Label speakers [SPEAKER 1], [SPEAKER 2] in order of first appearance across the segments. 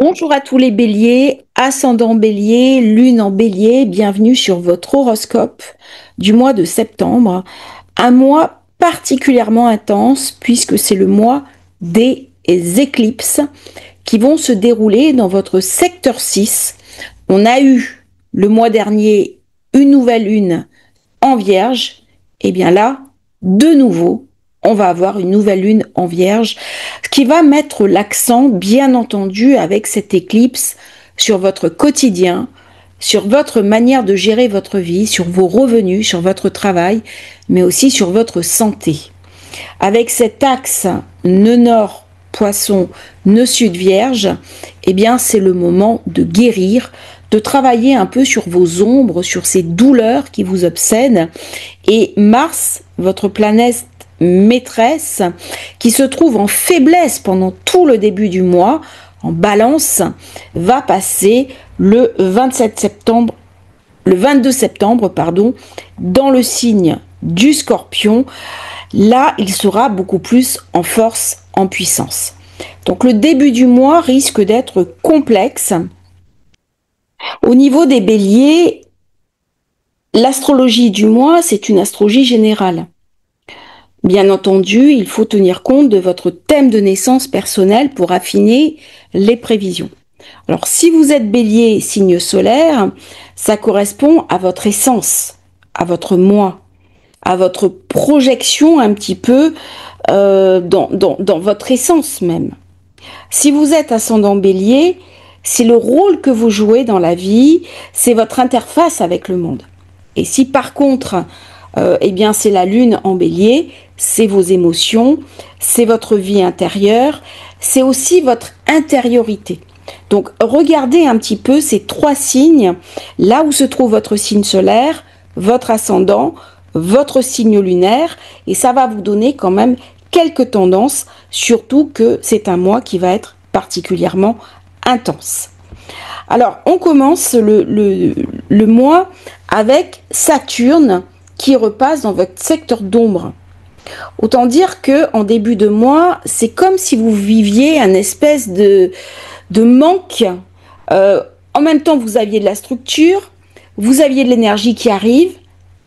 [SPEAKER 1] Bonjour à tous les béliers, ascendant bélier, lune en bélier, bienvenue sur votre horoscope du mois de septembre. Un mois particulièrement intense puisque c'est le mois des éclipses qui vont se dérouler dans votre secteur 6. On a eu le mois dernier une nouvelle lune en Vierge, et bien là, de nouveau, on va avoir une nouvelle lune en Vierge, ce qui va mettre l'accent, bien entendu, avec cette éclipse, sur votre quotidien, sur votre manière de gérer votre vie, sur vos revenus, sur votre travail, mais aussi sur votre santé. Avec cet axe nœud nord, poisson, nœud sud, vierge, eh bien, c'est le moment de guérir, de travailler un peu sur vos ombres, sur ces douleurs qui vous obsèdent. Et Mars, votre planète maîtresse, qui se trouve en faiblesse pendant tout le début du mois, en balance, va passer le 22 septembre, dans le signe du Scorpion. Là, il sera beaucoup plus en force, en puissance. Donc le début du mois risque d'être complexe. Au niveau des béliers, l'astrologie du mois, c'est une astrologie générale. Bien entendu, il faut tenir compte de votre thème de naissance personnel pour affiner les prévisions. Alors, si vous êtes bélier, signe solaire, ça correspond à votre essence, à votre moi, à votre projection un petit peu dans votre essence même. Si vous êtes ascendant bélier, c'est le rôle que vous jouez dans la vie, c'est votre interface avec le monde. Et si par contre, c'est la lune en bélier, c'est vos émotions, c'est votre vie intérieure, c'est aussi votre intériorité. Donc regardez un petit peu ces trois signes, là où se trouve votre signe solaire, votre ascendant, votre signe lunaire, et ça va vous donner quand même quelques tendances, surtout que c'est un mois qui va être particulièrement intense. Alors on commence le mois avec Saturne qui repasse dans votre secteur d'ombre. Autant dire que en début de mois, c'est comme si vous viviez un espèce de manque. En même temps, vous aviez de la structure, vous aviez de l'énergie qui arrive,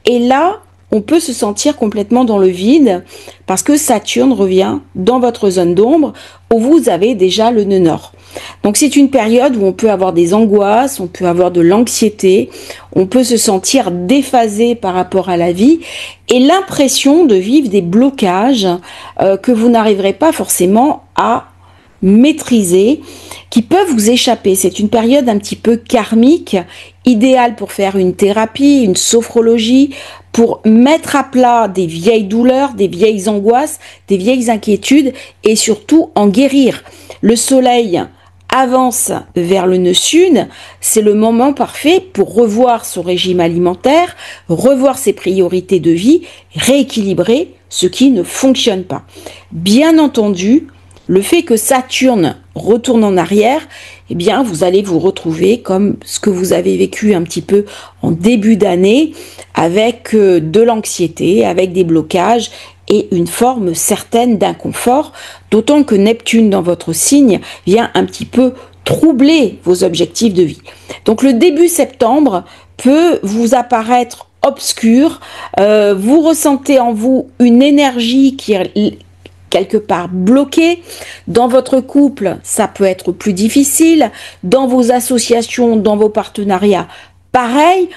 [SPEAKER 1] et là, on peut se sentir complètement dans le vide parce que Saturne revient dans votre zone d'ombre où vous avez déjà le nœud nord. Donc c'est une période où on peut avoir des angoisses, on peut avoir de l'anxiété, on peut se sentir déphasé par rapport à la vie et l'impression de vivre des blocages que vous n'arriverez pas forcément à maîtriser, qui peuvent vous échapper. C'est une période un petit peu karmique, idéale pour faire une thérapie, une sophrologie, pour mettre à plat des vieilles douleurs, des vieilles angoisses, des vieilles inquiétudes et surtout en guérir. Le soleil avance vers le nœud sud, c'est le moment parfait pour revoir son régime alimentaire, revoir ses priorités de vie, rééquilibrer ce qui ne fonctionne pas. Bien entendu, le fait que Saturne retourne en arrière, eh bien, vous allez vous retrouver comme ce que vous avez vécu un petit peu en début d'année, avec de l'anxiété, avec des blocages et une forme certaine d'inconfort, d'autant que Neptune dans votre signe vient un petit peu troubler vos objectifs de vie. Donc le début septembre peut vous apparaître obscur, vous ressentez en vous une énergie qui est quelque part bloqué. Dans votre couple, ça peut être plus difficile. Dans vos associations, dans vos partenariats, pareil.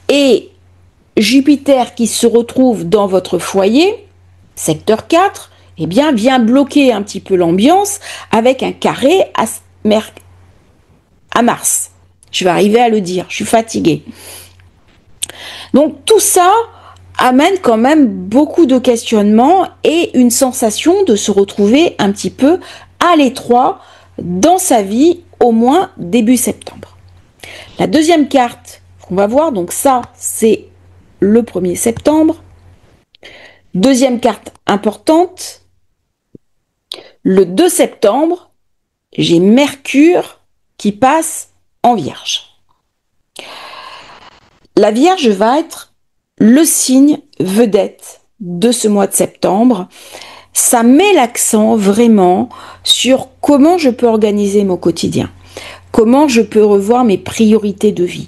[SPEAKER 1] Et Jupiter qui se retrouve dans votre foyer, secteur 4, eh bien, vient bloquer un petit peu l'ambiance avec un carré à Mars. Je vais arriver à le dire, je suis fatiguée. Donc tout ça amène quand même beaucoup de questionnements et une sensation de se retrouver un petit peu à l'étroit dans sa vie, au moins début septembre. La deuxième carte qu'on va voir, donc ça c'est le 1er septembre. Deuxième carte importante, le 2 septembre, j'ai Mercure qui passe en Vierge. La Vierge va être le signe vedette de ce mois de septembre. Ça met l'accent vraiment sur comment je peux organiser mon quotidien. Comment je peux revoir mes priorités de vie?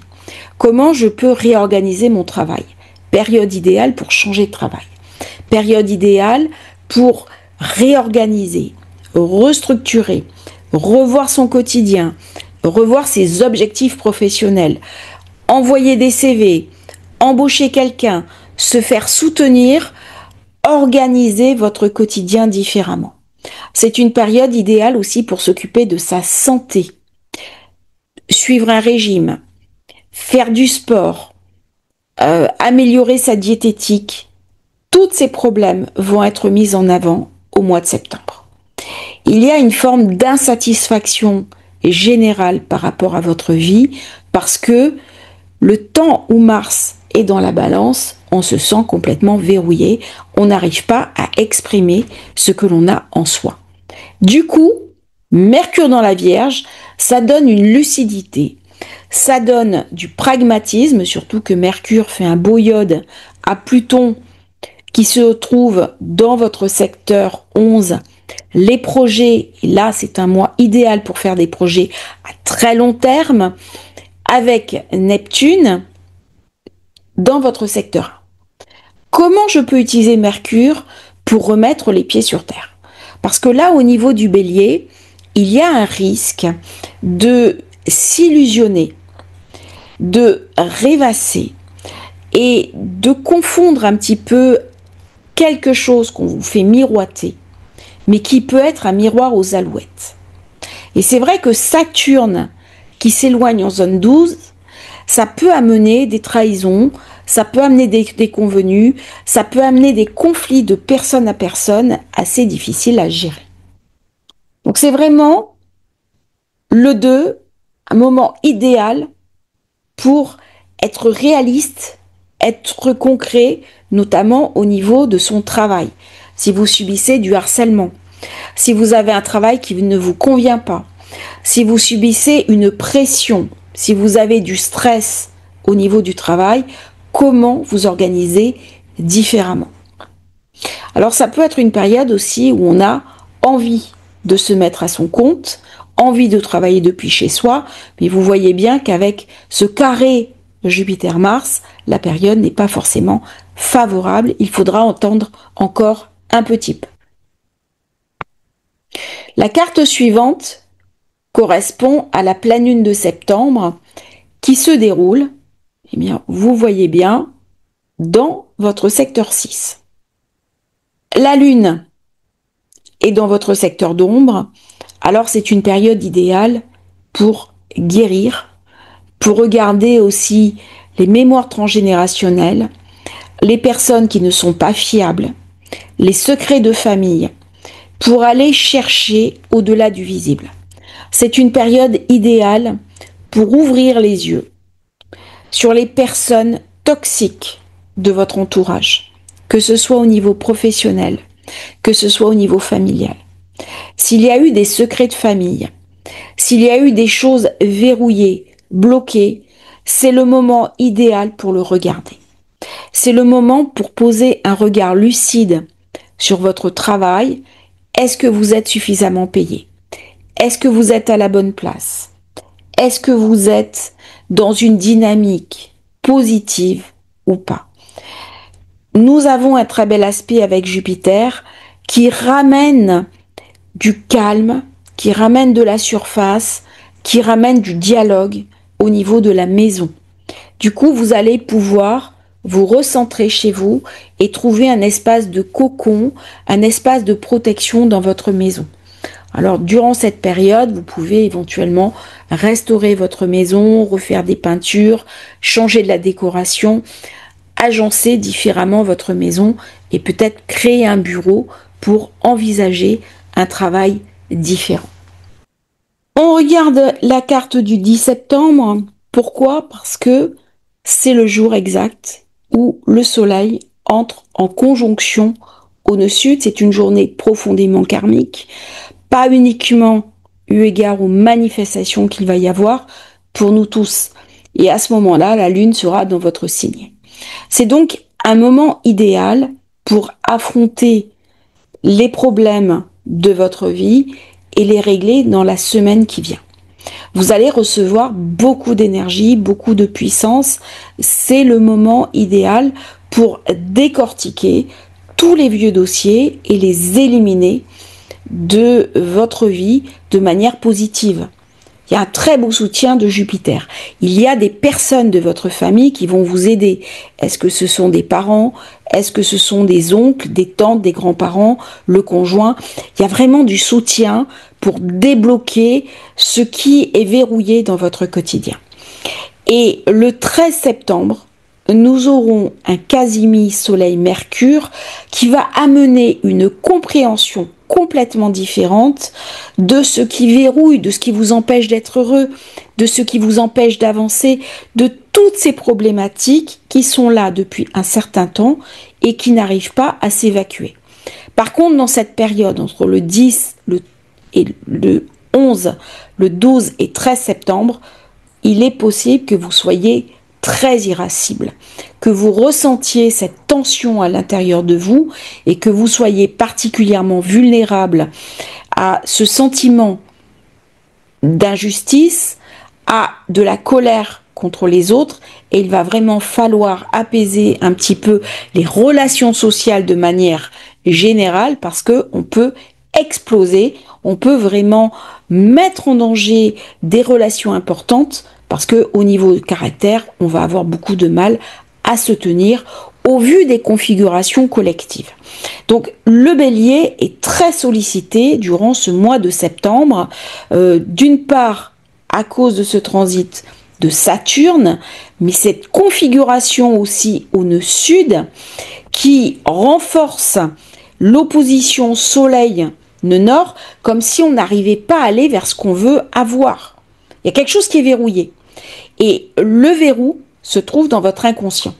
[SPEAKER 1] Comment je peux réorganiser mon travail? Période idéale pour changer de travail. Période idéale pour réorganiser, restructurer, revoir son quotidien, revoir ses objectifs professionnels, envoyer des CV, embaucher quelqu'un, se faire soutenir, organiser votre quotidien différemment. C'est une période idéale aussi pour s'occuper de sa santé, suivre un régime, faire du sport, améliorer sa diététique. Tous ces problèmes vont être mis en avant au mois de septembre. Il y a une forme d'insatisfaction générale par rapport à votre vie parce que le temps où Mars est dans la balance, on se sent complètement verrouillé, on n'arrive pas à exprimer ce que l'on a en soi. Du coup, Mercure dans la Vierge, ça donne une lucidité, ça donne du pragmatisme, surtout que Mercure fait un beau iode à Pluton qui se trouve dans votre secteur 11. Les projets, et là c'est un mois idéal pour faire des projets à très long terme, avec Neptune dans votre secteur 1. Comment je peux utiliser Mercure pour remettre les pieds sur terre? Parce que là, au niveau du Bélier, il y a un risque de s'illusionner, de rêvasser et de confondre un petit peu quelque chose qu'on vous fait miroiter, mais qui peut être un miroir aux alouettes. Et c'est vrai que Saturne, qui s'éloigne en zone 12, ça peut amener des trahisons, ça peut amener des déconvenues, ça peut amener des conflits de personne à personne assez difficiles à gérer. Donc c'est vraiment le 2, un moment idéal pour être réaliste, être concret, notamment au niveau de son travail. Si vous subissez du harcèlement, si vous avez un travail qui ne vous convient pas, si vous subissez une pression, si vous avez du stress au niveau du travail, comment vous organiser différemment. Alors ça peut être une période aussi où on a envie de se mettre à son compte, envie de travailler depuis chez soi, mais vous voyez bien qu'avec ce carré Jupiter-Mars, la période n'est pas forcément favorable, il faudra entendre encore un petit peu. La carte suivante correspond à la pleine lune de septembre qui se déroule, eh bien, vous voyez bien, dans votre secteur 6. La lune est dans votre secteur d'ombre, alors c'est une période idéale pour guérir, pour regarder aussi les mémoires transgénérationnelles, les personnes qui ne sont pas fiables, les secrets de famille, pour aller chercher au-delà du visible. C'est une période idéale pour ouvrir les yeux sur les personnes toxiques de votre entourage, que ce soit au niveau professionnel, que ce soit au niveau familial. S'il y a eu des secrets de famille, s'il y a eu des choses verrouillées, bloquées, c'est le moment idéal pour le regarder. C'est le moment pour poser un regard lucide sur votre travail. Est-ce que vous êtes suffisamment payé? Est-ce que vous êtes à la bonne place? Est-ce que vous êtes dans une dynamique positive ou pas? Nous avons un très bel aspect avec Jupiter qui ramène du calme, qui ramène de la surface, qui ramène du dialogue au niveau de la maison. Du coup, vous allez pouvoir vous recentrer chez vous et trouver un espace de cocon, un espace de protection dans votre maison. Alors, durant cette période, vous pouvez éventuellement restaurer votre maison, refaire des peintures, changer de la décoration, agencer différemment votre maison et peut-être créer un bureau pour envisager un travail différent. On regarde la carte du 10 septembre. Pourquoi? Parce que c'est le jour exact où le soleil entre en conjonction au nœud sud. C'est une journée profondément karmique, pas uniquement eu égard aux manifestations qu'il va y avoir pour nous tous. Et à ce moment-là, la lune sera dans votre signe. C'est donc un moment idéal pour affronter les problèmes de votre vie et les régler dans la semaine qui vient. Vous allez recevoir beaucoup d'énergie, beaucoup de puissance. C'est le moment idéal pour décortiquer tous les vieux dossiers et les éliminer de votre vie de manière positive. Il y a un très beau soutien de Jupiter. Il y a des personnes de votre famille qui vont vous aider. Est-ce que ce sont des parents? Est-ce que ce sont des oncles, des tantes, des grands-parents, le conjoint? Il y a vraiment du soutien pour débloquer ce qui est verrouillé dans votre quotidien. Et le 13 septembre, nous aurons un Casimir Soleil-Mercure qui va amener une compréhension complètement différente de ce qui verrouille, de ce qui vous empêche d'être heureux, de ce qui vous empêche d'avancer, de toutes ces problématiques qui sont là depuis un certain temps et qui n'arrivent pas à s'évacuer. Par contre, dans cette période, entre le 10 et le 11, le 12 et 13 septembre, il est possible que vous soyez très irascible, que vous ressentiez cette tension à l'intérieur de vous et que vous soyez particulièrement vulnérable à ce sentiment d'injustice, à de la colère contre les autres, et il va vraiment falloir apaiser un petit peu les relations sociales de manière générale parce que on peut exploser, on peut vraiment mettre en danger des relations importantes parce que au niveau de caractère, on va avoir beaucoup de mal à se tenir au vu des configurations collectives. Donc le Bélier est très sollicité durant ce mois de septembre, d'une part à cause de ce transit de Saturne, mais cette configuration aussi au nœud sud qui renforce l'opposition Soleil-nœud nord, comme si on n'arrivait pas à aller vers ce qu'on veut avoir. Il y a quelque chose qui est verrouillé. Et le verrou se trouve dans votre inconscient.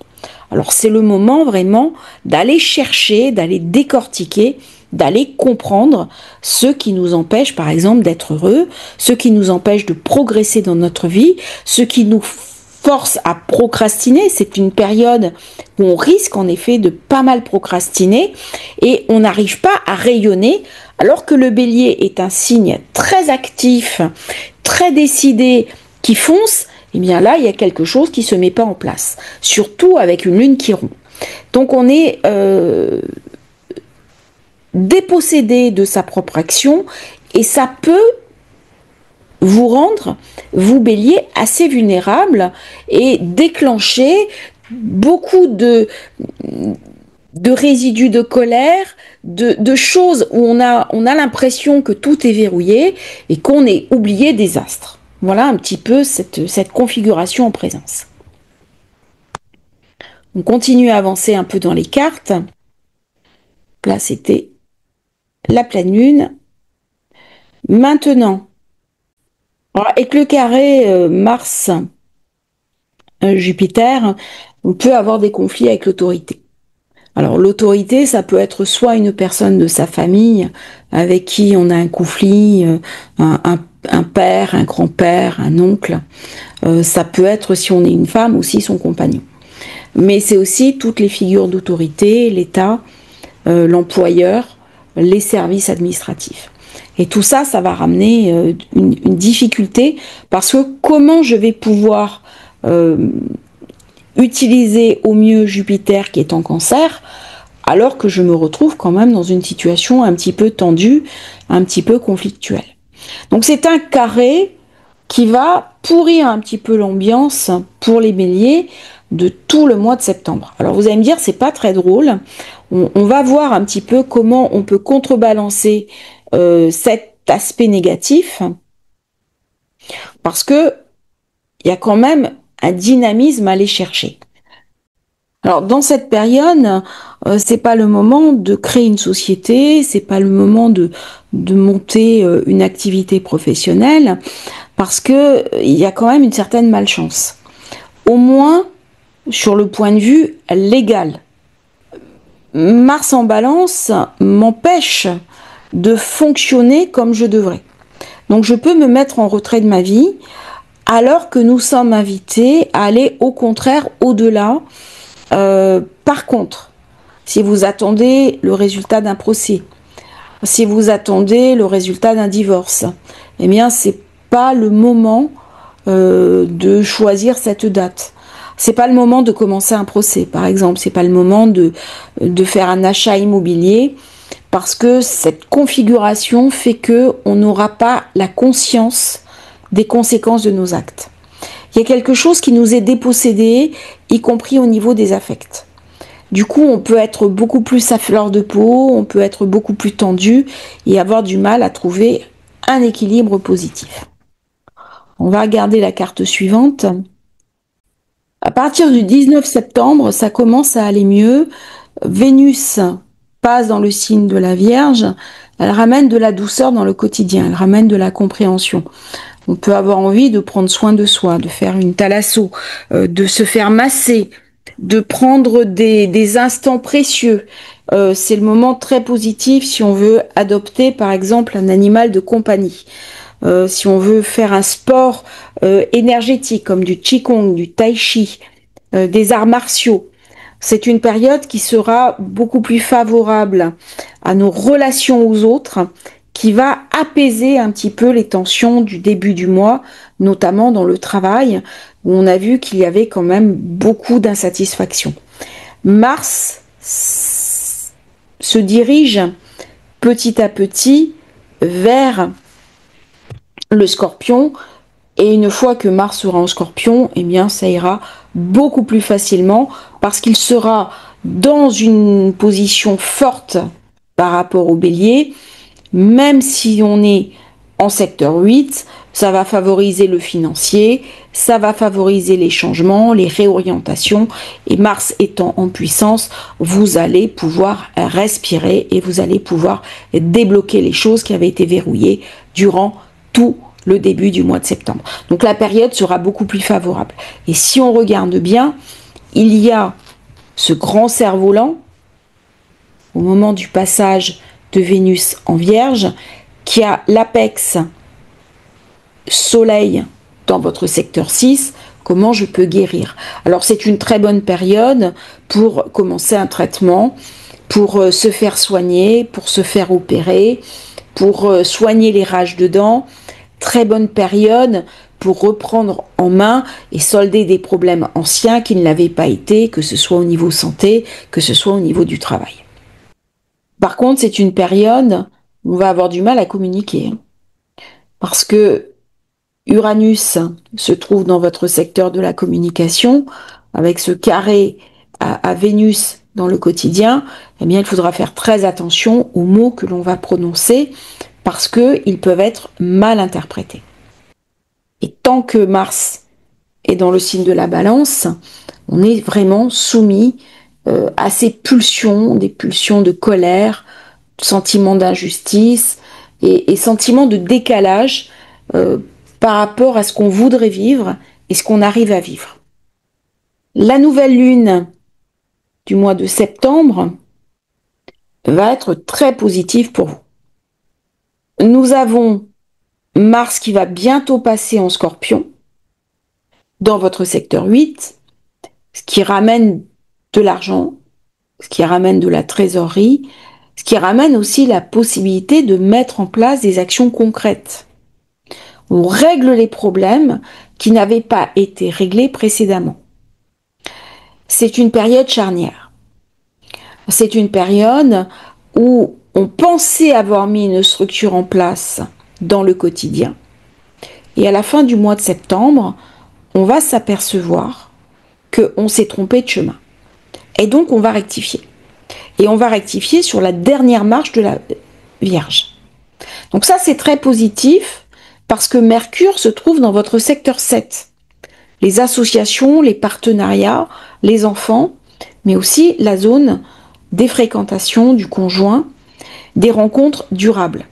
[SPEAKER 1] Alors c'est le moment vraiment d'aller chercher, d'aller décortiquer, d'aller comprendre ce qui nous empêche par exemple d'être heureux, ce qui nous empêche de progresser dans notre vie, ce qui nous force à procrastiner. C'est une période où on risque en effet de pas mal procrastiner et on n'arrive pas à rayonner, alors que le Bélier est un signe très actif, très décidé, qui fonce. Eh bien là, il y a quelque chose qui ne se met pas en place, surtout avec une lune qui rompt. Donc on est dépossédé de sa propre action et ça peut vous rendre, vous Bélier, assez vulnérable et déclencher beaucoup de résidus de colère, de choses où on a l'impression que tout est verrouillé et qu'on est oublié des astres. Voilà un petit peu cette configuration en présence. On continue à avancer un peu dans les cartes. Là, c'était la pleine lune. Maintenant, avec le carré Mars-Jupiter, on peut avoir des conflits avec l'autorité. Alors l'autorité, ça peut être soit une personne de sa famille avec qui on a un conflit, un père, un grand-père, un oncle. Ça peut être, si on est une femme, aussi son compagnon. Mais c'est aussi toutes les figures d'autorité, l'État, l'employeur, les services administratifs. Et tout ça, ça va ramener une difficulté parce que comment je vais pouvoir utiliser au mieux Jupiter qui est en Cancer alors que je me retrouve quand même dans une situation un petit peu tendue, un petit peu conflictuelle. Donc c'est un carré qui va pourrir un petit peu l'ambiance pour les Béliers de tout le mois de septembre. Alors vous allez me dire, c'est pas très drôle. On va voir un petit peu comment on peut contrebalancer cet aspect négatif, parce que il y a quand même un dynamisme à aller chercher. Alors dans cette période, c'est pas le moment de créer une société, c'est pas le moment de monter une activité professionnelle, parce que il y a quand même une certaine malchance. Au moins sur le point de vue légal. Mars en Balance m'empêche de fonctionner comme je devrais. Donc je peux me mettre en retrait de ma vie, alors que nous sommes invités à aller au contraire au-delà. Par contre, si vous attendez le résultat d'un procès, si vous attendez le résultat d'un divorce, eh bien c'est pas le moment de choisir cette date. C'est pas le moment de commencer un procès, par exemple. C'est pas le moment de faire un achat immobilier, parce que cette configuration fait que on n'aura pas la conscience des conséquences de nos actes. Il y a quelque chose qui nous est dépossédé, y compris au niveau des affects. Du coup, on peut être beaucoup plus à fleur de peau, on peut être beaucoup plus tendu et avoir du mal à trouver un équilibre positif. On va regarder la carte suivante. À partir du 19 septembre, ça commence à aller mieux. Vénus passe dans le signe de la Vierge. Elle ramène de la douceur dans le quotidien, elle ramène de la compréhension. On peut avoir envie de prendre soin de soi, de faire une thalasso, de se faire masser, de prendre des instants précieux. C'est le moment très positif si on veut adopter par exemple un animal de compagnie. Si on veut faire un sport énergétique comme du qigong, du tai chi, des arts martiaux. C'est une période qui sera beaucoup plus favorable à nos relations aux autres, qui va apaiser un petit peu les tensions du début du mois, notamment dans le travail, où on a vu qu'il y avait quand même beaucoup d'insatisfaction. Mars se dirige petit à petit vers le Scorpion, et une fois que Mars sera en Scorpion, eh bien ça ira beaucoup plus facilement parce qu'il sera dans une position forte par rapport au Bélier. Même si on est en secteur 8, ça va favoriser le financier, ça va favoriser les changements, les réorientations, et Mars étant en puissance, vous allez pouvoir respirer et vous allez pouvoir débloquer les choses qui avaient été verrouillées durant tout le début du mois de septembre. Donc la période sera beaucoup plus favorable. Et si on regarde bien, il y a ce grand cerf-volant au moment du passage de Vénus en Vierge, qui a l'apex Soleil dans votre secteur 6, comment je peux guérir. Alors c'est une très bonne période pour commencer un traitement, pour se faire soigner, pour se faire opérer, pour soigner les rages de dents. Très bonne période pour reprendre en main et solder des problèmes anciens qui ne l'avaient pas été, que ce soit au niveau santé, que ce soit au niveau du travail. Par contre, c'est une période où on va avoir du mal à communiquer. Parce que Uranus se trouve dans votre secteur de la communication, avec ce carré à Vénus dans le quotidien, eh bien, il faudra faire très attention aux mots que l'on va prononcer, parce qu'ils peuvent être mal interprétés. Et tant que Mars est dans le signe de la Balance, on est vraiment soumis à ces pulsions, des pulsions de colère, sentiment d'injustice et sentiment de décalage par rapport à ce qu'on voudrait vivre et ce qu'on arrive à vivre. La nouvelle lune du mois de septembre va être très positive pour vous. Nous avons Mars qui va bientôt passer en Scorpion dans votre secteur 8, ce qui ramène de l'argent, ce qui ramène de la trésorerie, ce qui ramène aussi la possibilité de mettre en place des actions concrètes. On règle les problèmes qui n'avaient pas été réglés précédemment. C'est une période charnière. C'est une période où on pensait avoir mis une structure en place dans le quotidien. Et à la fin du mois de septembre, on va s'apercevoir qu'on s'est trompé de chemin. Et donc, on va rectifier. Et on va rectifier sur la dernière marche de la Vierge. Donc ça, c'est très positif parce que Mercure se trouve dans votre secteur 7. Les associations, les partenariats, les enfants, mais aussi la zone des fréquentations du conjoint, des rencontres durables.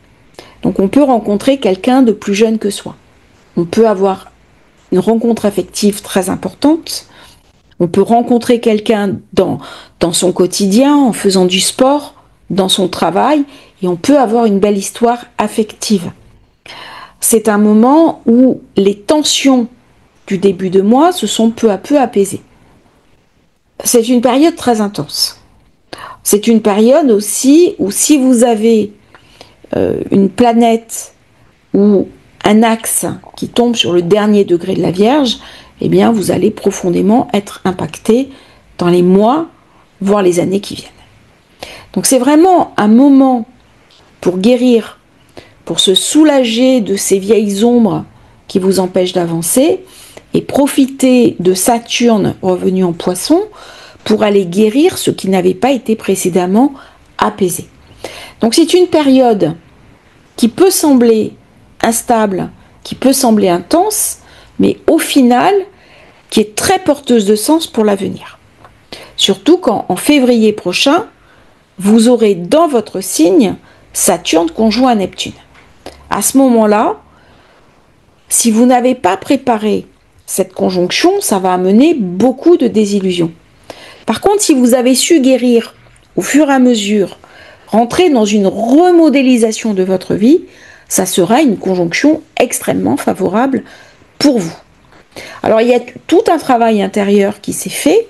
[SPEAKER 1] Donc on peut rencontrer quelqu'un de plus jeune que soi. On peut avoir une rencontre affective très importante. On peut rencontrer quelqu'un dans son quotidien, en faisant du sport, dans son travail, et on peut avoir une belle histoire affective. C'est un moment où les tensions du début de mois se sont peu à peu apaisées. C'est une période très intense. C'est une période aussi où si vous avez une planète ou un axe qui tombe sur le dernier degré de la Vierge, eh bien vous allez profondément être impacté dans les mois, voire les années qui viennent. Donc c'est vraiment un moment pour guérir, pour se soulager de ces vieilles ombres qui vous empêchent d'avancer et profiter de Saturne revenu en Poisson pour aller guérir ce qui n'avait pas été précédemment apaisé. Donc c'est une période qui peut sembler instable, qui peut sembler intense, mais au final, qui est très porteuse de sens pour l'avenir. Surtout quand, en février prochain, vous aurez dans votre signe Saturne conjoint à Neptune. À ce moment-là, si vous n'avez pas préparé cette conjonction, ça va amener beaucoup de désillusions. Par contre, si vous avez su guérir au fur et à mesure, rentrer dans une remodélisation de votre vie, ça sera une conjonction extrêmement favorable pour vous. Alors, il y a tout un travail intérieur qui s'est fait,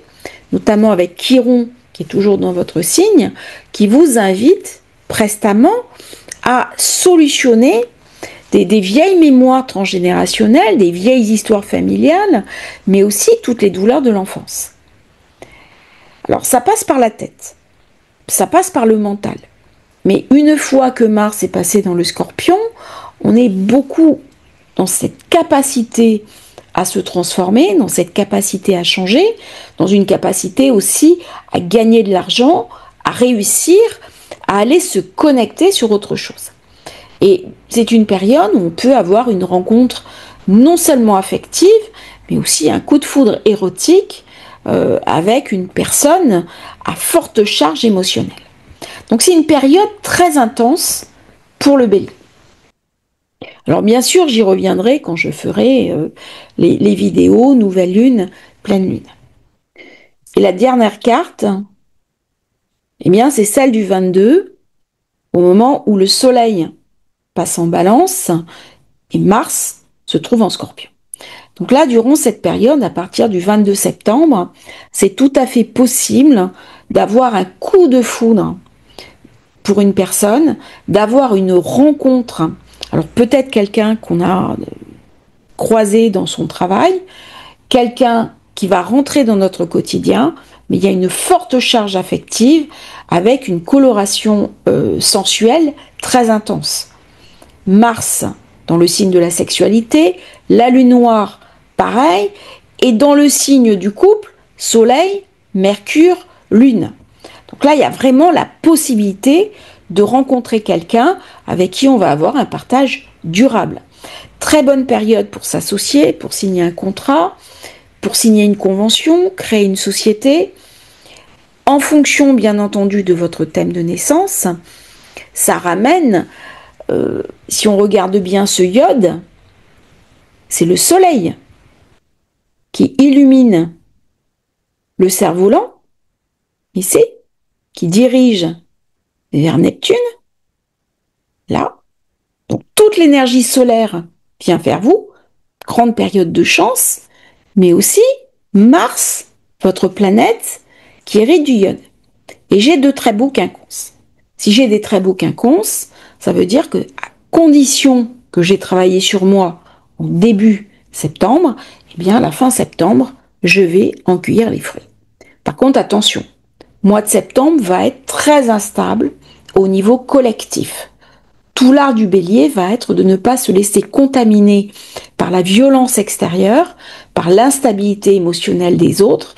[SPEAKER 1] notamment avec Chiron, qui est toujours dans votre signe, qui vous invite prestamment à solutionner des vieilles mémoires transgénérationnelles, des vieilles histoires familiales, mais aussi toutes les douleurs de l'enfance. Alors, ça passe par la tête, ça passe par le mental. Mais une fois que Mars est passé dans le Scorpion, on est beaucoup dans cette capacité à se transformer, dans cette capacité à changer, dans une capacité aussi à gagner de l'argent, à réussir, à aller se connecter sur autre chose. Et c'est une période où on peut avoir une rencontre non seulement affective, mais aussi un coup de foudre érotique avec une personne à forte charge émotionnelle. Donc c'est une période très intense pour le Bélier. Alors bien sûr, j'y reviendrai quand je ferai les vidéos nouvelle lune, pleine lune. Et la dernière carte, eh bien c'est celle du 22, au moment où le Soleil passe en Balance et Mars se trouve en Scorpion. Donc là, durant cette période, à partir du 22 septembre, c'est tout à fait possible d'avoir un coup de foudre pour une personne, d'avoir une rencontre. Alors peut-être quelqu'un qu'on a croisé dans son travail, quelqu'un qui va rentrer dans notre quotidien, mais il y a une forte charge affective avec une coloration sensuelle très intense. Mars dans le signe de la sexualité, la lune noire pareil, et dans le signe du couple, Soleil, Mercure, Lune. Donc là, il y a vraiment la possibilité de rencontrer quelqu'un avec qui on va avoir un partage durable. Très bonne période pour s'associer, pour signer un contrat, pour signer une convention, créer une société. En fonction, bien entendu, de votre thème de naissance, ça ramène, si on regarde bien ce iode, c'est le Soleil qui illumine le cerf-volant, ici, qui dirige vers Neptune, là. Donc toute l'énergie solaire vient vers vous, grande période de chance, mais aussi Mars, votre planète, qui hérite du iode. Et j'ai de très beaux quinconces. Si j'ai des très beaux quinconces, ça veut dire que, à condition que j'ai travaillé sur moi en début septembre, eh bien à la fin septembre, je vais en cueillir les fruits. Par contre, attention, mois de septembre va être très instable au niveau collectif. Tout l'art du Bélier va être de ne pas se laisser contaminer par la violence extérieure, par l'instabilité émotionnelle des autres,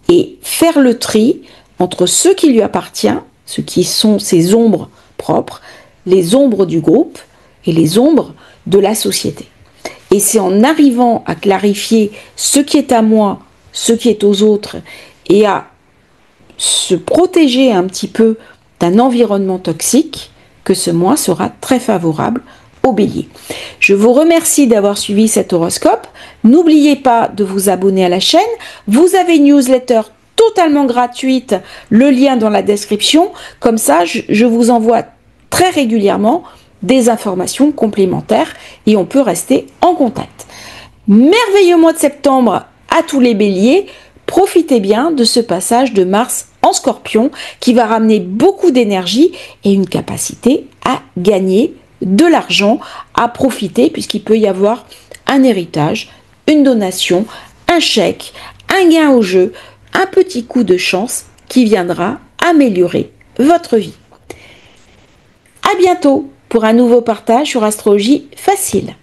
[SPEAKER 1] et faire le tri entre ce qui lui appartient, ce qui sont ses ombres propres, les ombres du groupe et les ombres de la société. Et c'est en arrivant à clarifier ce qui est à moi, ce qui est aux autres, et à se protéger un petit peu d'un environnement toxique, que ce mois sera très favorable au Bélier. Je vous remercie d'avoir suivi cet horoscope. N'oubliez pas de vous abonner à la chaîne. Vous avez une newsletter totalement gratuite, le lien dans la description. Comme ça, je vous envoie très régulièrement des informations complémentaires et on peut rester en contact. Merveilleux mois de septembre à tous les Béliers. Profitez bien de ce passage de Mars en Scorpion qui va ramener beaucoup d'énergie et une capacité à gagner de l'argent à profiter puisqu'il peut y avoir un héritage, une donation, un chèque, un gain au jeu, un petit coup de chance qui viendra améliorer votre vie. À bientôt pour un nouveau partage sur Astrologie Facile.